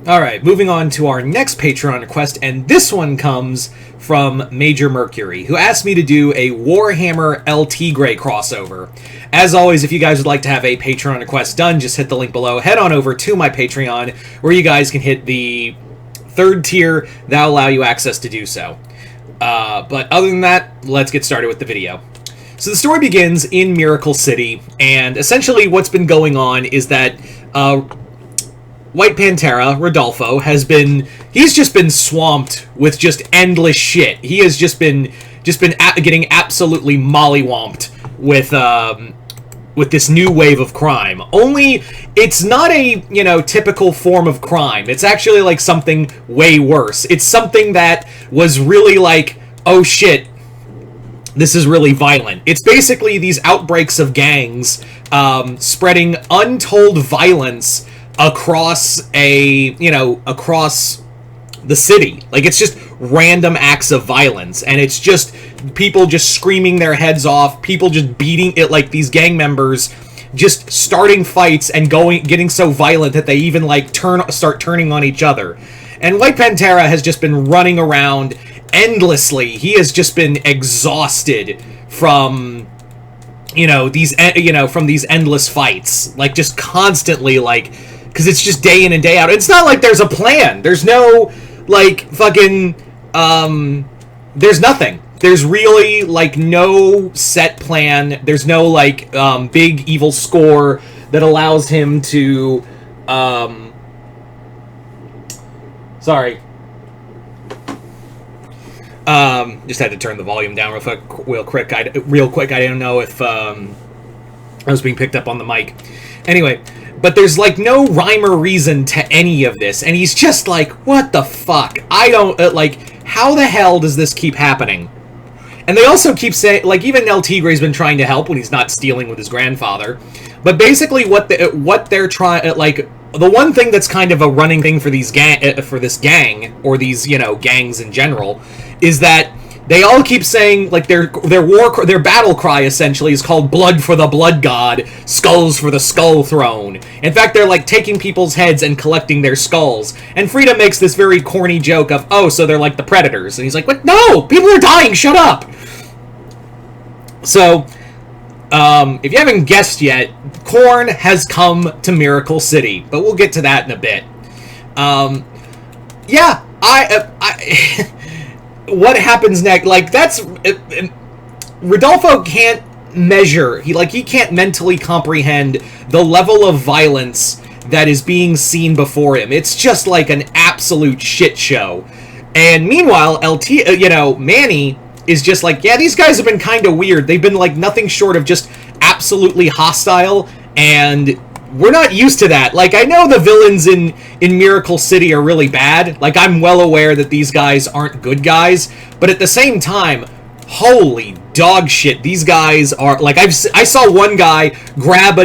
Alright, moving on to our next Patreon request, and this one comes from Major Mercury, who asked me to do a Warhammer Tigre crossover. As always, if you guys would like to have a Patreon request done, just hit the link below. Head on over to my Patreon, where you guys can hit the 3rd tier. That'll allow you access to do so. But other than that, let's get started with the video. So the story begins in Miracle City, and essentially what's been going on is that White Pantera, Rodolfo, he's just been swamped with just endless shit. He has just been getting absolutely mollywomped with this new wave of crime. Only, it's not a, typical form of crime. It's actually like something way worse. It's something that was really like, oh shit, this is really violent. It's basically these outbreaks of gangs spreading untold violence across across the city. Like, it's just random acts of violence, and it's just people just screaming their heads off, people just beating it, like these gang members just starting fights and getting so violent that they even like start turning on each other. And White Pantera has just been running around endlessly. He has just been exhausted from these endless fights, like just constantly, like, because it's just day in and day out. It's not like there's a plan. There's no, like, fucking, there's nothing. There's really, like, no set plan. There's no, like, big evil score that allows him to, sorry. Just had to turn the volume down real quick. I didn't know if, I was being picked up on the mic. Anyway, but there's, like, no rhyme or reason to any of this, and he's just like, what the fuck? I don't, like, how the hell does this keep happening? And they also keep saying, like, even El Tigre's been trying to help when he's not stealing with his grandfather, but basically what they're trying, like, the one thing that's kind of a running thing for this gang, or these, gangs in general, is that they all keep saying, like, their battle cry, essentially, is called Blood for the Blood God, Skulls for the Skull Throne. In fact, they're, like, taking people's heads and collecting their skulls. And Frida makes this very corny joke of, oh, so they're like the Predators. And he's like, what? No! People are dying! Shut up! So, if you haven't guessed yet, Korn has come to Miracle City. But we'll get to that in a bit. Yeah, what happens next? Like, that's Rodolfo can't measure. He can't mentally comprehend the level of violence that is being seen before him. It's just like an absolute shit show. And meanwhile, Manny is just like, yeah, these guys have been kind of weird. They've been like nothing short of just absolutely hostile, and we're not used to that. Like, I know the villains in Miracle City are really bad. Like, I'm well aware that these guys aren't good guys. But at the same time, holy dog shit, these guys are, like, I saw one guy grab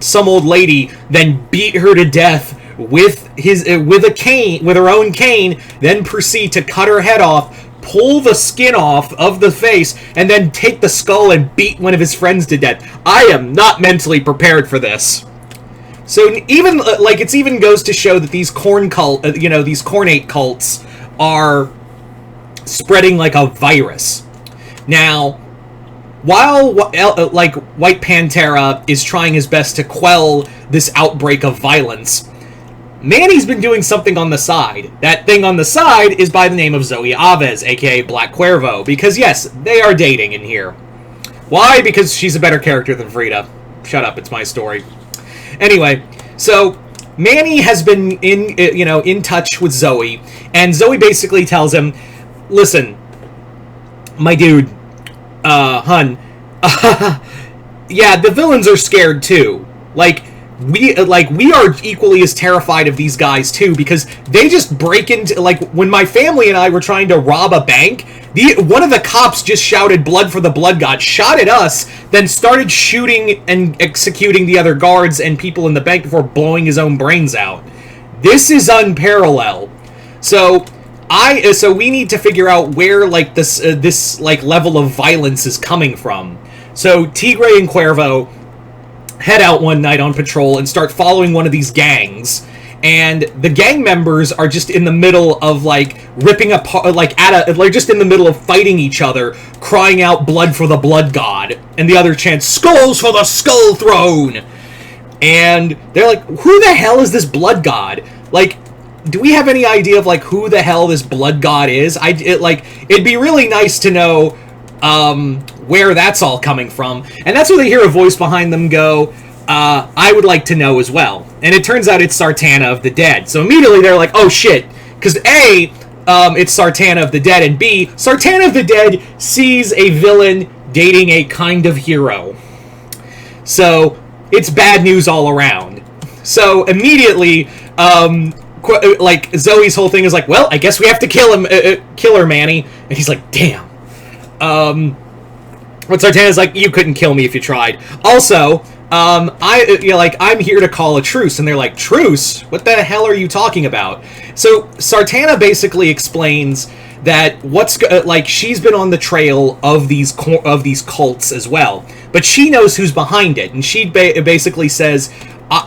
some old lady, then beat her to death with her own cane, then proceed to cut her head off, pull the skin off of the face, and then take the skull and beat one of his friends to death. I am not mentally prepared for this. So even, like, it even goes to show that these these Kornate cults are spreading like a virus. Now, while, like, White Pantera is trying his best to quell this outbreak of violence, Manny's been doing something on the side. That thing on the side is by the name of Zoe Aves, aka Black Cuervo, because yes, they are dating in here. Why? Because she's a better character than Frida. Shut up, it's my story. Anyway, so Manny has been in touch with Zoe, and Zoe basically tells him, listen, my dude, hun, yeah, the villains are scared too. We are equally as terrified of these guys too, because they just break into, like, when my family and I were trying to rob a bank, one of the cops just shouted "Blood for the Blood God," shot at us, then started shooting and executing the other guards and people in the bank before blowing his own brains out. This is unparalleled. So we need to figure out where, like, this like level of violence is coming from. So Tigre and Cuervo head out one night on patrol and start following one of these gangs. and the gang members are just in the middle of, like, ripping apart, like, just in the middle of fighting each other, crying out blood for the blood god, and the other chants, skulls for the skull throne! And they're like, who the hell is this blood god? Like, do we have any idea of, like, who the hell this blood god is? It'd be really nice to know, where that's all coming from. And that's where they hear a voice behind them go, I would like to know as well. And it turns out it's Sartana of the Dead. So immediately they're like, oh shit. Because A, it's Sartana of the Dead, and B, Sartana of the Dead sees a villain dating a kind of hero. So, it's bad news all around. So, immediately, like, Zoe's whole thing is like, well, I guess we have to kill him, kill her, Manny. And he's like, damn. But Sartana's like, you couldn't kill me if you tried. Also, I'm here to call a truce. And they're like, truce? What the hell are you talking about? So, Sartana basically explains that she's been on the trail of these cults as well. But she knows who's behind it. And she basically says,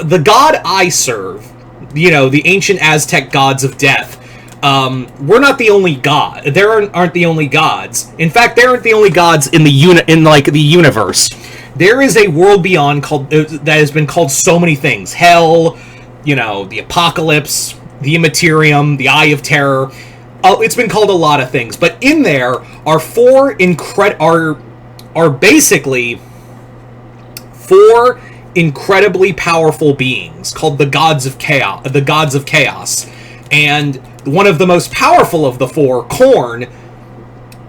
the god I serve, the ancient Aztec gods of death, we're not the only god. There aren't the only gods. In fact, they aren't the only gods in the universe. There is a world beyond that has been called so many things: hell, the apocalypse, the immaterium, the eye of terror. It's been called a lot of things, but in there are basically four incredibly powerful beings called the gods of chaos, and one of the most powerful of the four, Khorne,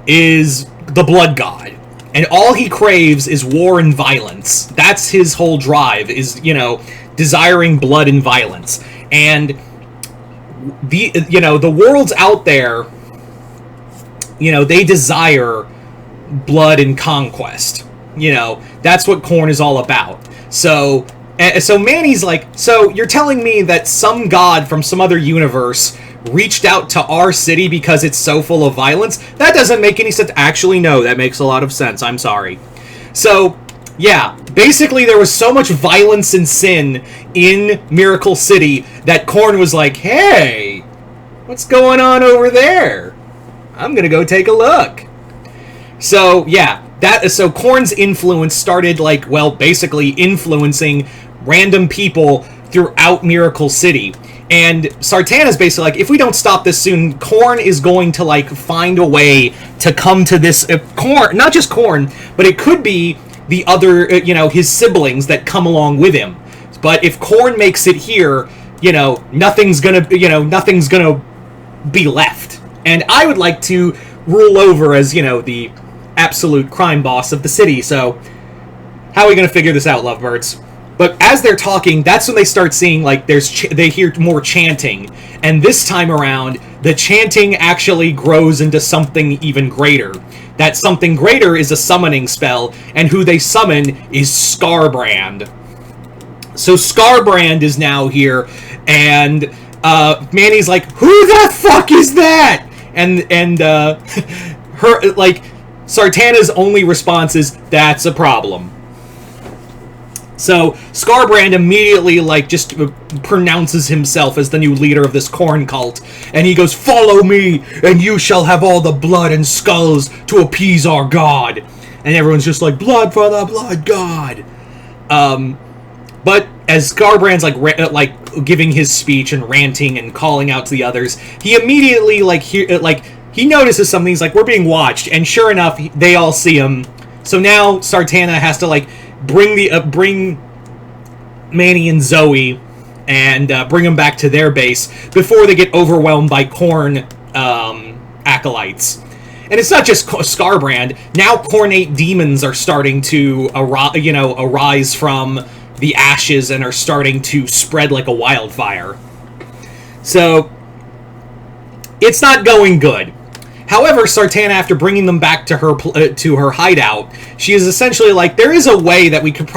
is the blood god. And all he craves is war and violence. That's his whole drive, is, desiring blood and violence. And the worlds out there, they desire blood and conquest. That's what Khorne is all about. So Manny's like, so you're telling me that some god from some other universe reached out to our city because it's so full of violence? That doesn't make any sense. Actually, no, that makes a lot of sense. I'm sorry. So, yeah, basically there was so much violence and sin in Miracle City that Khorne was like, hey, what's going on over there? I'm gonna go take a look. So, yeah, so Khorne's influence started, basically influencing random people throughout Miracle City. And Sartana's basically like, if we don't stop this soon, Khorne is going to, find a way to come to this... Khorne, not just Khorne, but it could be the other, his siblings that come along with him. But if Khorne makes it here, nothing's gonna be left. And I would like to rule over as, the absolute crime boss of the city, so how are we gonna figure this out, lovebirds? But as they're talking, that's when they start seeing, they hear more chanting. And this time around, the chanting actually grows into something even greater. That something greater is a summoning spell, and who they summon is Skarbrand. So Skarbrand is now here, and Manny's like, who the fuck is that? And Sartana's only response is, that's a problem. So, Skarbrand immediately, just pronounces himself as the new leader of this Khorne cult. And he goes, follow me, and you shall have all the blood and skulls to appease our god. And everyone's just like, blood for the blood god. But as Skarbrand's, giving his speech and ranting and calling out to the others, he immediately, he notices something. He's like, we're being watched. And sure enough, they all see him. So now Sartana has to, bring Manny and Zoe and bring them back to their base before they get overwhelmed by Khorne acolytes. And it's not just Skarbrand. Now Khornate demons are starting to arise from the ashes and are starting to spread like a wildfire. So it's not going good. However, Sartana, after bringing them back to her hideout, she is essentially like, there is a way that we could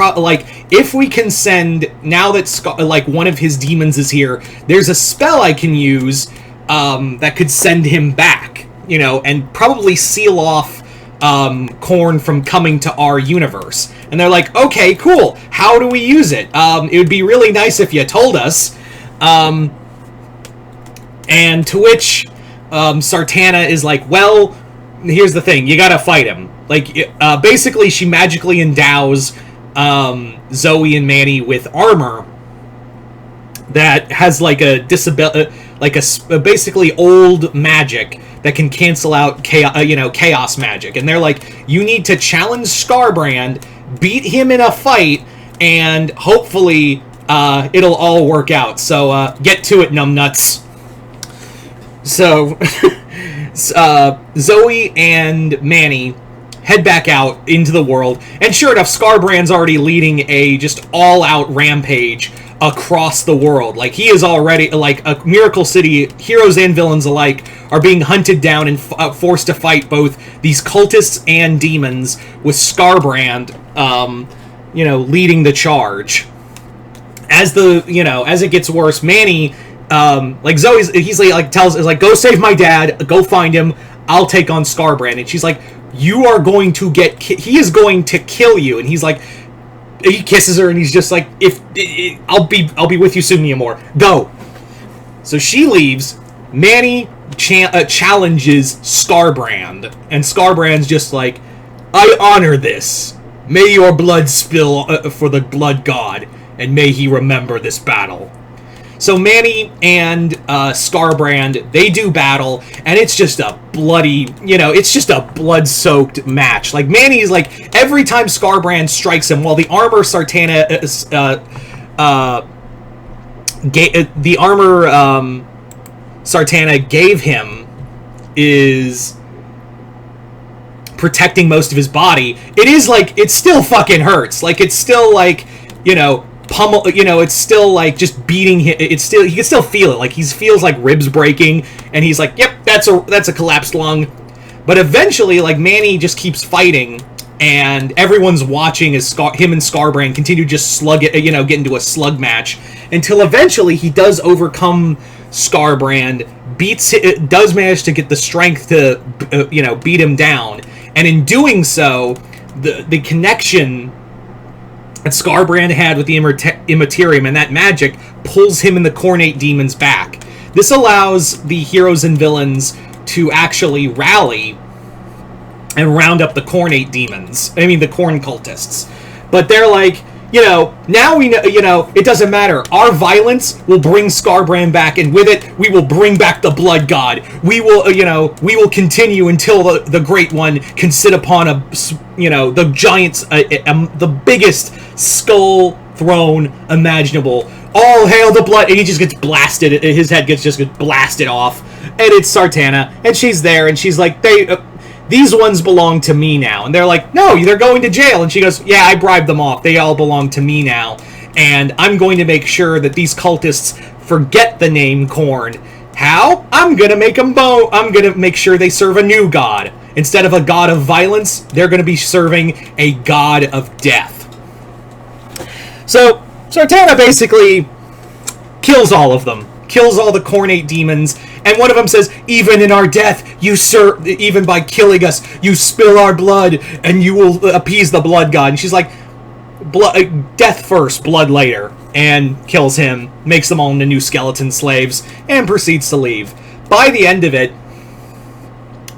if we can send, now that one of his demons is here, there's a spell I can use that could send him back, and probably seal off Khorne from coming to our universe. And they're like, okay, cool. How do we use it? It would be really nice if you told us. And to which Sartana is like, well, here's the thing, you gotta fight him. Like, basically, she magically endows Zoe and Manny with armor that has like a disability, like a basically old magic that can cancel out chaos magic. And they're like, you need to challenge Scarbrand, beat him in a fight, and hopefully it'll all work out. So get to it, numbnuts. So Zoe and Manny head back out into the world, and sure enough, Scarbrand's already leading a just all-out rampage across the world. Like, he is already, like, a Miracle City, heroes and villains alike are being hunted down and forced to fight both these cultists and demons, with Scarbrand, leading the charge. As it gets worse, Manny, tells, go save my dad, go find him, I'll take on Scarbrand. And she's like, you are going to he is going to kill you. And he's like, he kisses her and he's just like, I'll be with you soon, Miyamor. Go. So she leaves. Manny challenges Scarbrand, and Scarbrand's just like, I honor this. May your blood spill for the blood god, and may he remember this battle. So Manny and Scarbrand, they do battle, and it's just a bloody, it's just a blood-soaked match. Like, Manny's like, every time Scarbrand strikes him, while the armor Sartana gave him is protecting most of his body, it is like, it still fucking hurts. Like, it's still like, pummel, it's still like just beating him. He can still feel it. Like, he feels like ribs breaking, and he's like, yep, that's a collapsed lung. But eventually, like, Manny just keeps fighting, and everyone's watching as him and Scarbrand continue to just get into a slug match, until eventually he does overcome Scarbrand, does manage to get the strength to beat him down, and in doing so, the connection that Scarbrand had with the Immaterium and that magic pulls him and the Cornate demons back. This allows the heroes and villains to actually rally and round up the Cornate demons. I mean, the Corn cultists. But they're like, now we know, it doesn't matter. Our violence will bring Scarbrand back, and with it, we will bring back the Blood God. We will continue until the Great One can sit upon the giant's, the biggest skull throne imaginable. All hail the Blood, and he just gets blasted. His head gets blasted off, and it's Sartana, and she's there, and she's like, these ones belong to me now. And they're like, no, they're going to jail. And she goes, yeah, I bribed them off. They all belong to me now. And I'm going to make sure that these cultists forget the name Korn. How? I'm going to make them I'm going to make sure they serve a new god. Instead of a god of violence, they're going to be serving a god of death. So, Sartana basically kills all of them. Kills all the Cornate demons, and one of them says, even in our death, even by killing us, you spill our blood, and you will appease the blood god. And she's like, death first, blood later, and kills him, makes them all into new skeleton slaves, and proceeds to leave. By the end of it,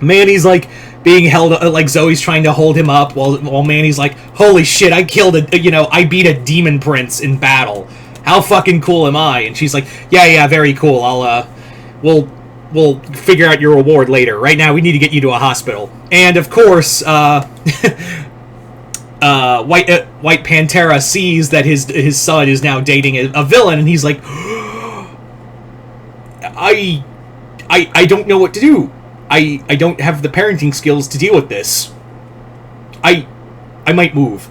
Manny's like being held, like Zoe's trying to hold him up, while Manny's like, holy shit, I beat a demon prince in battle. How fucking cool am I? And she's like, yeah, very cool. We'll figure out your reward later. Right now, we need to get you to a hospital. And of course, White Pantera sees that his son is now dating a villain, and he's like, I don't know what to do. I don't have the parenting skills to deal with this. I might move.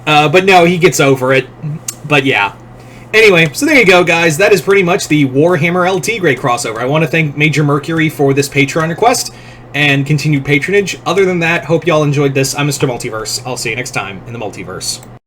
But no, he gets over it. But yeah. Anyway, so there you go, guys. That is pretty much the Warhammer El Tigre crossover. I want to thank Major Mercury for this Patreon request and continued patronage. Other than that, hope y'all enjoyed this. I'm Mr. Multiverse. I'll see you next time in the Multiverse.